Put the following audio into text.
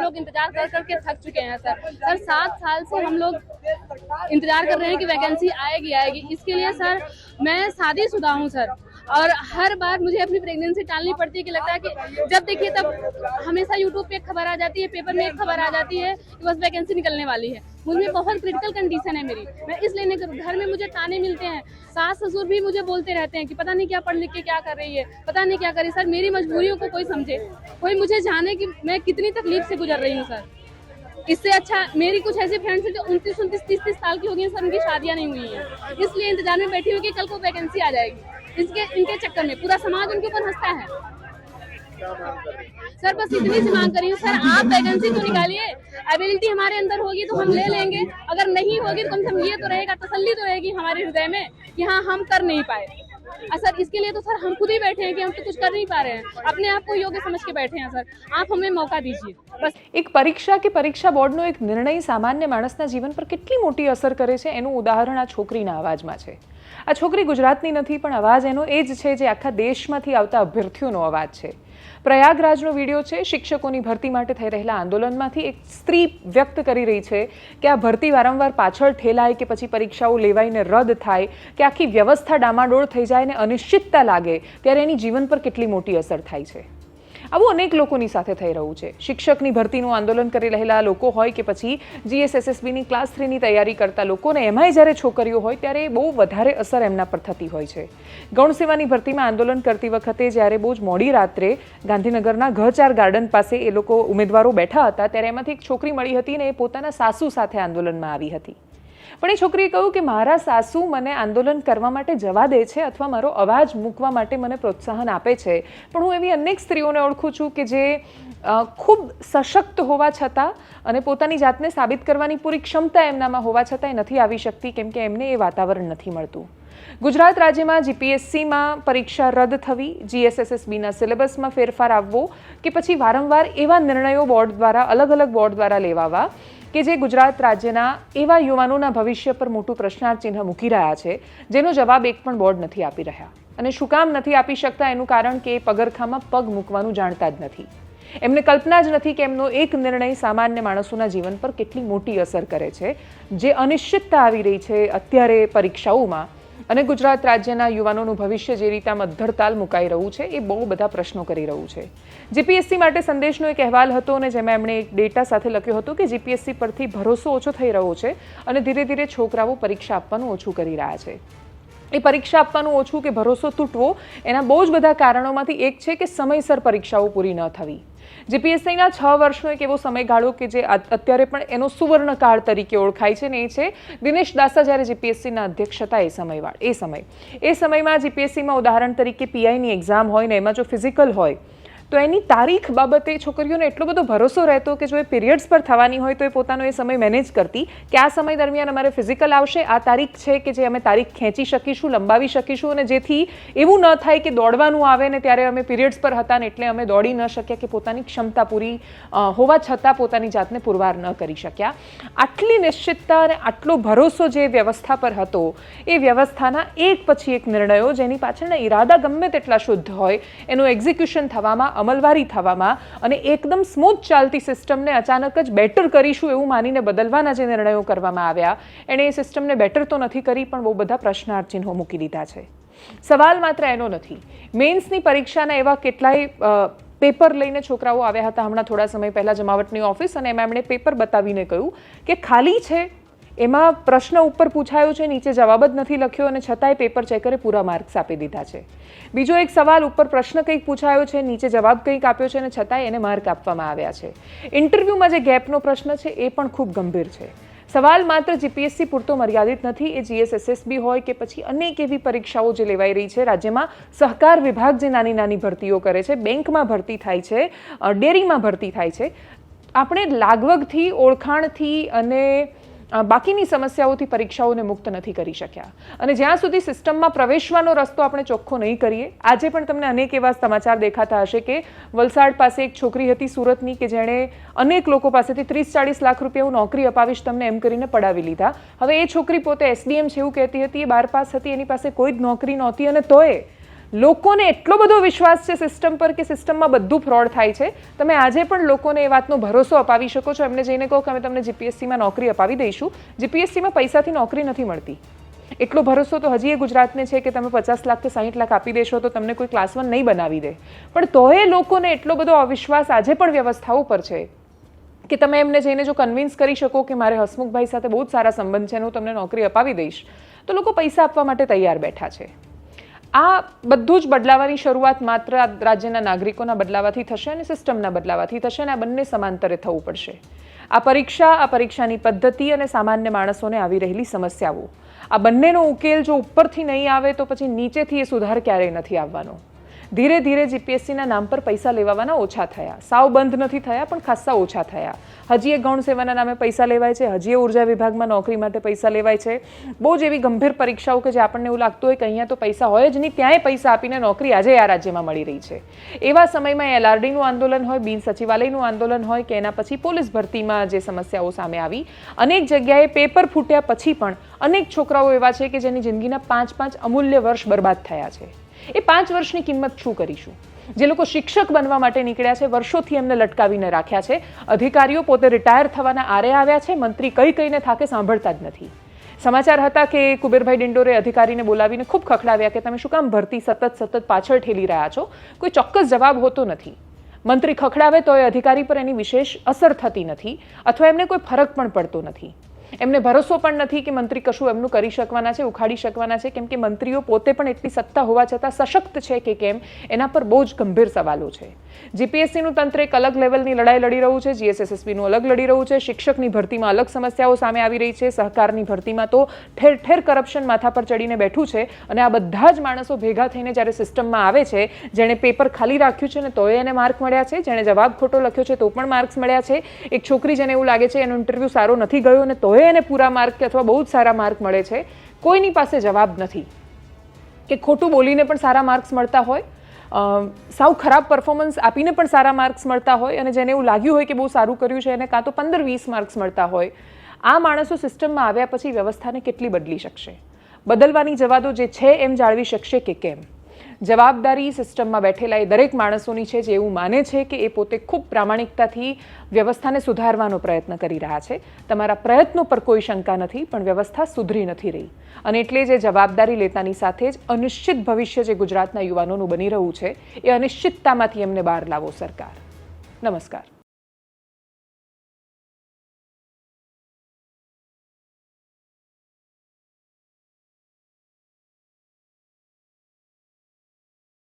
लोग इंतजार कर करके थक चुके हैं सर 7 साल से हम लोग इंतजार कर रहे हैं कि वैकेंसी आएगी आएगी। इसके लिए सर मैं शादीशुदा हूँ सर, और हर बार मुझे अपनी प्रेगनेंसी टालनी पड़ती है कि लगता है कि जब देखिए तब हमेशा यूट्यूब पे एक खबर आ जाती है, पेपर में एक खबर आ जाती है कि बस वैकेंसी निकलने वाली है। मुझे बहुत क्रिटिकल कंडीशन है मेरी, मैं इसलिए नहीं करूँ। घर में मुझे ताने मिलते हैं, सास ससुर भी मुझे बोलते रहते हैं कि पता नहीं क्या पढ़ लिख के क्या कर रही है, पता नहीं क्या कर रही। सर मेरी मजबूरियों को कोई समझे, कोई मुझे जाने कि मैं कितनी तकलीफ से गुजर रही हूँ सर। इससे अच्छा मेरी कुछ ऐसी फ्रेंड्स हैं जो 29, 30 साल की हो गई हैं सर, उनकी शादियां नहीं हुई हैं, इसलिए इंतजार में बैठी हुई कि कल को वैकेंसी आ जाएगी। इनके चक्कर में पूरा समाज उनके ऊपर हंसता है। सर बस इतनी सी मांग करी हूँ सर, आप वैकेंसी तो निकालिए, एबिलिटी हमारे अंदर होगी तो हम ले लेंगे, अगर नहीं होगी तो कम से कम ये तो रहेगा, तसल्ली तो रहेगी हमारे हृदय में कि हाँ हम कर नहीं पाए। सर इसके लिए तो सर हम खुद ही बैठे हैं कि हम तो कुछ कर नहीं पा रहे हैं, अपने आप को योग्य समझ के बैठे हैं सर, आप हमें मौका दीजिए बस। एक परीक्षा કે પરીક્ષા બોર્ડનો એક નિર્ણય સામાન્ય માણસના જીવન પર કેટલી મોટી અસર કરે છે એનું ઉદાહરણ આ છોકરીના અવાજમાં છે। આ છોકરી ગુજરાતની નથી, પણ અવાજ એનો એ જ છે જે આખા દેશમાંથી આવતા અભ્યર્થીઓનો અવાજ છે। પ્રયાગરાજનો વિડીયો છે, શિક્ષકોની ભરતી માટે થઈ રહેલા આંદોલનમાંથી એક સ્ત્રી વ્યક્ત કરી રહી છે કે આ ભરતી વારંવાર પાછળ ઠેલાય કે પછી પરીક્ષાઓ લેવાઈને રદ થાય કે આખી વ્યવસ્થા ડામાડોળ થઈ જાય અને અનિશ્ચિતતા લાગે ત્યારે એની જીવન પર કેટલી મોટી અસર થાય છે। આવું અનેક લોકોની સાથે થઈ રહ્યું છે। શિક્ષકની ભરતીનું આંદોલન કરી રહેલા લોકો હોય કે પછી GSSSBની ક્લાસ 3ની તૈયારી કરતા લોકોને એમાંય જ્યારે છોકરીઓ હોય ત્યારે બહુ વધારે અસર એમના પર થતી હોય છે। ગૌણ સેવાની ભરતીમાં આંદોલન કરતી વખતે જ્યારે બહુ જ મોડી રાત્રે ગાંધીનગરના ઘ4 ગાર્ડન પાસે એ લોકો ઉમેદવારો બેઠા હતા ત્યારે એમાંથી એક છોકરી મળી હતી ને એ પોતાના સાસુ સાથે આંદોલનમાં આવી હતી। પણ એ છોકરીએ કહ્યું કે મારા સાસુ મને આંદોલન કરવા માટે જવા દે છે અથવા મારો અવાજ મૂકવા માટે મને પ્રોત્સાહન આપે છે, પણ હું એવી અનેક સ્ત્રીઓને ઓળખું છું કે જે ખૂબ સશક્ત હોવા છતાં અને પોતાની જાતને સાબિત કરવાની પૂરી ક્ષમતા એમનામાં હોવા છતાં એ નથી આવી શકતી કેમ કે એમને એ વાતાવરણ નથી મળતું। ગુજરાત રાજ્યમાં GPSCમાં પરીક્ષા રદ થવી, GSSSBના સિલેબસમાં ફેરફાર આવવો કે પછી વારંવાર એવા નિર્ણયો બોર્ડ દ્વારા અલગ અલગ બોર્ડ દ્વારા લેવાવા કે જે ગુજરાત રાજ્યના એવા યુવાનોના ભવિષ્ય પર મોટું પ્રશ્નાર્થ ચિહ્ન મૂકી રહ્યા છે જેનો જવાબ એક પણ બોર્ડ નથી આપી રહ્યા। અને શું કામ નથી આપી શકતા એનું કારણ કે એ પગરખામાં પગ મૂકવાનું જાણતા જ નથી। એમને કલ્પના જ નથી કે એમનો એક નિર્ણય સામાન્ય માણસોના જીવન પર કેટલી મોટી અસર કરે છે। જે અનિશ્ચિતતા આવી રહી છે અત્યારે પરીક્ષાઓમાં અને ગુજરાત રાજ્યના યુવાનોનું ભવિષ્ય જે રીતે અધ્ધરતાલ મુકાઈ રહ્યું છે એ બહુ બધા પ્રશ્નો કરી રહ્યું છે। GPSC માટે સંદેશનો એક અહેવાલ હતો અને જેમાં એમણે એક ડેટા સાથે લખ્યો હતો કે GPSC પરથી ભરોસો ઓછો થઈ રહ્યો છે અને ધીરે ધીરે છોકરાઓ પરીક્ષા આપવાનું ઓછું કરી રહ્યા છે। એ પરીક્ષા આપવાનું ઓછું કે ભરોસો તૂટવો એના બહુ જ બધા કારણોમાંથી એક છે કે સમયસર પરીક્ષાઓ પૂરી ન થવી। GPSCના 6 વર્ષનો એક એવો સમયગાળો કે જે અત્યારે પણ એનો સુવર્ણકાળ તરીકે ઓળખાય છે ને એ છે દિનેશ દાસા જ્યારે GPSCના અધ્યક્ષ હતા એ સમયમાં GPSCમાં ઉદાહરણ તરીકે PIની એક્ઝામ હોય ને એમાં જો ફિઝિકલ હોય તો એની તારીખ બાબતે છોકરીઓને એટલો બધો ભરોસો રહેતો કે જો એ પીરિયડ્સ પર થવાની હોય તો એ પોતાનો એ સમય મેનેજ કરતી કે આ સમય દરમિયાન અમારે ફિઝિકલ આવશે, આ તારીખ છે કે જે અમે તારીખ ખેંચી શકીશું, લંબાવી શકીશું અને જેથી એવું ન થાય કે દોડવાનું આવે ને ત્યારે અમે પીરિયડ્સ પર હતા ને એટલે અમે દોડી ન શક્યા કે પોતાની ક્ષમતા પૂરી હોવા છતાં પોતાની જાતને પુરવાર ન કરી શક્યા। આટલી નિશ્ચિતતા અને આટલો ભરોસો જે વ્યવસ્થા પર હતો એ વ્યવસ્થાના એક પછી એક નિર્ણયો જેની પાછળના ઈરાદા ગમે તેટલા શુદ્ધ હોય એનું એક્ઝિક્યુશન થવામાં, અમલવારી થવામાં અને એકદમ સ્મૂથ ચાલતી સિસ્ટમને અચાનક જ બેટર કરીશું એવું માનીને બદલવાના જે નિર્ણયો કરવામાં આવ્યા એણે એ સિસ્ટમને બેટર તો નથી કરી પણ બહુ બધા પ્રશ્નાર્થ ચિહ્નો મૂકી દીધા છે। સવાલ માત્ર એનો નથી, મેન્સની પરીક્ષાના એવા કેટલાય પેપર લઈને છોકરાઓ આવ્યા હતા હમણાં થોડા સમય પહેલાં જમાવટની ઓફિસ અને એમાં એમણે પેપર બતાવીને કહ્યું કે ખાલી છે, એમાં પ્રશ્ન ઉપર પૂછાયો છે, નીચે જવાબ જ નથી લખ્યો અને છતાંય પેપર ચેકરે પૂરા માર્ક્સ આપી દીધા છે। બીજો એક સવાલ ઉપર પ્રશ્ન કંઈક પૂછાયો છે, નીચે જવાબ કંઈક આપ્યો છે અને છતાંય એને માર્ક આપવામાં આવ્યા છે। ઇન્ટરવ્યૂમાં જે ગેપનો પ્રશ્ન છે એ પણ ખૂબ ગંભીર છે। સવાલ માત્ર GPSC પૂરતો મર્યાદિત નથી, એ GSSSB હોય કે પછી અનેક એવી પરીક્ષાઓ જે લેવાઈ રહી છે। રાજ્યમાં સહકાર વિભાગ જે નાની નાની ભરતીઓ કરે છે, બેંકમાં ભરતી થાય છે, ડેરીમાં ભરતી થાય છે, આપણે લાગવગથી, ઓળખાણથી અને બાકીની સમસ્યાઓથી પરીક્ષાઓને મુક્ત નથી કરી શક્યા અને જ્યાં સુધી સિસ્ટમમાં પ્રવેશવાનો રસ્તો આપણે ચોખ્ખો નહીં કરીએ। આજે પણ તમને અનેક એવા સમાચાર દેખાતા હશે કે વલસાડ પાસે એક છોકરી હતી સુરતની કે જેણે અનેક લોકો પાસેથી 30-40 લાખ રૂપિયા હું નોકરી અપાવીશ તમને એમ કરીને પડાવી લીધા। હવે એ છોકરી પોતે SDM છે એવું કહેતી હતી, એ 12 પાસ હતી, એની પાસે કોઈ જ નોકરી નહોતી અને તોય લોકોને એટલો બધો વિશ્વાસ છે સિસ્ટમ પર કે સિસ્ટમમાં બધું ફ્રોડ થાય છે. તમે આજે પણ લોકોને એ વાતનો ભરોસો અપાવી શકો છો. એમને જઈને કહો કે અમે તમને જીપીએસસીમાં નોકરી અપાવી દઈશું. જીપીએસસીમાં પૈસાથી નોકરી નથી મળતી. એટલો ભરોસો તો હજી એ ગુજરાતને છે કે તમે 50 લાખ કે 60 લાખ આપી દેશો તો તમને કોઈ ક્લાસ 1 નહીં બનાવી દે. પણ તોય લોકોને એટલો બધો અવિશ્વાસ આજે પણ વ્યવસ્થાઓ પર છે કે તમે એમને જઈને જો કન્વિન્સ કરી શકો કે મારે હસમુખભાઈ સાથે બહુ જ સારા સંબંધ છે અને હું તમને નોકરી અપાવી દઈશ, તો લોકો પૈસા આપવા માટે તૈયાર બેઠા છે. આ બધું જ બદલાવાની શરૂઆત માત્ર આ રાજ્યના નાગરિકોના બદલાવાથી થશે અને સિસ્ટમના બદલાવાથી થશે અને આ બંને સમાંતરે થવું પડશે. આ પરીક્ષાની પદ્ધતિ અને સામાન્ય માણસોને આવી રહેલી સમસ્યાઓ, આ બંનેનો ઉકેલ જો ઉપરથી નહીં આવે તો પછી નીચેથી એ સુધાર ક્યારેય નથી આવવાનો. ધીરે ધીરે જીપીએસસીના નામ પર પૈસા લેવાના ઓછા થયા. સાવ બંધ નથી થયા, પણ ખાસ્સા ઓછા થયા. હજી એ ગૌણ સેવાના નામે પૈસા લેવાય છે, હજી એ ઉર્જા વિભાગમાં નોકરી માટે પૈસા લેવાય છે. બહુ જ એવી ગંભીર પરીક્ષાઓ કે જે આપણને એવું લાગતું હોય કે અહીંયા તો પૈસા હોય જ નહીં, ત્યાંય પૈસા આપીને નોકરી આજે આ રાજ્યમાં મળી રહી છે. એવા સમયમાં એલઆરડીનું આંદોલન હોય, બિન સચિવાલયનું આંદોલન હોય કે એના પછી પોલીસ ભરતીમાં જે સમસ્યાઓ સામે આવી, અનેક જગ્યાએ પેપર ફૂટ્યા પછી પણ અનેક છોકરાઓ એવા છે કે જેની જિંદગીના 5 અમૂલ્ય વર્ષ બરબાદ થયા છે. એ 5 વર્ષની કિંમત શું કરીશું? જે લોકો શિક્ષક બનવા માટે નીકળ્યા છે, વર્ષોથી એમને લટકાવીને રાખ્યા છે. અધિકારીઓ પોતે રિટાયર થવાના આરે આવ્યા છે, મંત્રી કહીને થાકે સાંભળતા જ નથી. સમાચાર હતા કે કુબેરભાઈ ડિંડોરે અધિકારીને બોલાવીને ખૂબ ખખડાવ્યા કે તમે શું કામ ભરતી સતત પાછળ ઠેલી રહ્યા છો? કોઈ ચોક્કસ જવાબ હોતો નથી. મંત્રી ખખડાવે તો એ અધિકારી પર એની વિશેષ અસર થતી નથી અથવા એમને કોઈ ફરક પણ પડતો નથી. એમને ભરોસો પણ નથી કે મંત્રી કશું એમનું કરી શકવાના છે, ઉખાડી શકવાના છે, કેમ કે મંત્રીઓ પોતે પણ એટલી સત્તા હોવા છતાં સશક્ત છે કે કેમ, એના પર બહુ જ ગંભીર સવાલો છે. જીપીએસસીનું તંત્ર એક અલગ લેવલની લડાઈ લડી રહ્યું છે, જીએસએસએસબીનું અલગ લડી રહ્યું છે, શિક્ષકની ભરતીમાં અલગ સમસ્યાઓ સામે આવી રહી છે, સહકારની ભરતીમાં તો ઠેર ઠેર કરપ્શન માથા પર ચડીને બેઠું છે. અને આ બધા જ માણસો ભેગા થઈને જ્યારે સિસ્ટમમાં આવે છે, જેણે પેપર ખાલી રાખ્યું છે ને તોય એને માર્ક મળ્યા છે, જેણે જવાબ ખોટો લખ્યો છે તો પણ માર્ક્સ મળ્યા છે, એક છોકરી જેને એવું લાગે છે એનો ઇન્ટરવ્યૂ સારો નથી ગયો અને તોય એને પૂરા માર્ક અથવા બહુ જ સારા માર્ક મળે છે. કોઈની પાસે જવાબ નથી કે ખોટું બોલીને પણ સારા માર્ક્સ મળતા હોય, સાવ ખરાબ પરફોર્મન્સ આપીને પણ સારા માર્ક્સ મળતા હોય, અને જેને એવું લાગ્યું હોય કે બહુ સારું કર્યું છે એને કાં તો 15-20 માર્ક્સ મળતા હોય. આ માણસો સિસ્ટમમાં આવ્યા પછી વ્યવસ્થાને કેટલી બદલી શકશે? બદલવાની જવાદો જે છે એમ જાળવી શકશે કે કેમ? જવાબદારી સિસ્ટમમાં બેઠેલા એ દરેક માણસોની છે જે એવું માને છે કે એ પોતે ખૂબ પ્રામાણિકતાથી વ્યવસ્થાને સુધારવાનો પ્રયત્ન કરી રહ્યા છે. તમારા પ્રયત્નો પર કોઈ શંકા નથી, પણ વ્યવસ્થા સુધરી નથી રહી. અને એટલે જે જવાબદારી લેતાની સાથે જ અનિશ્ચિત ભવિષ્ય જે ગુજરાતના યુવાનોનું બની રહ્યું છે, એ અનિશ્ચિતતામાંથી એમને બહાર લાવો સરકાર. નમસ્કાર.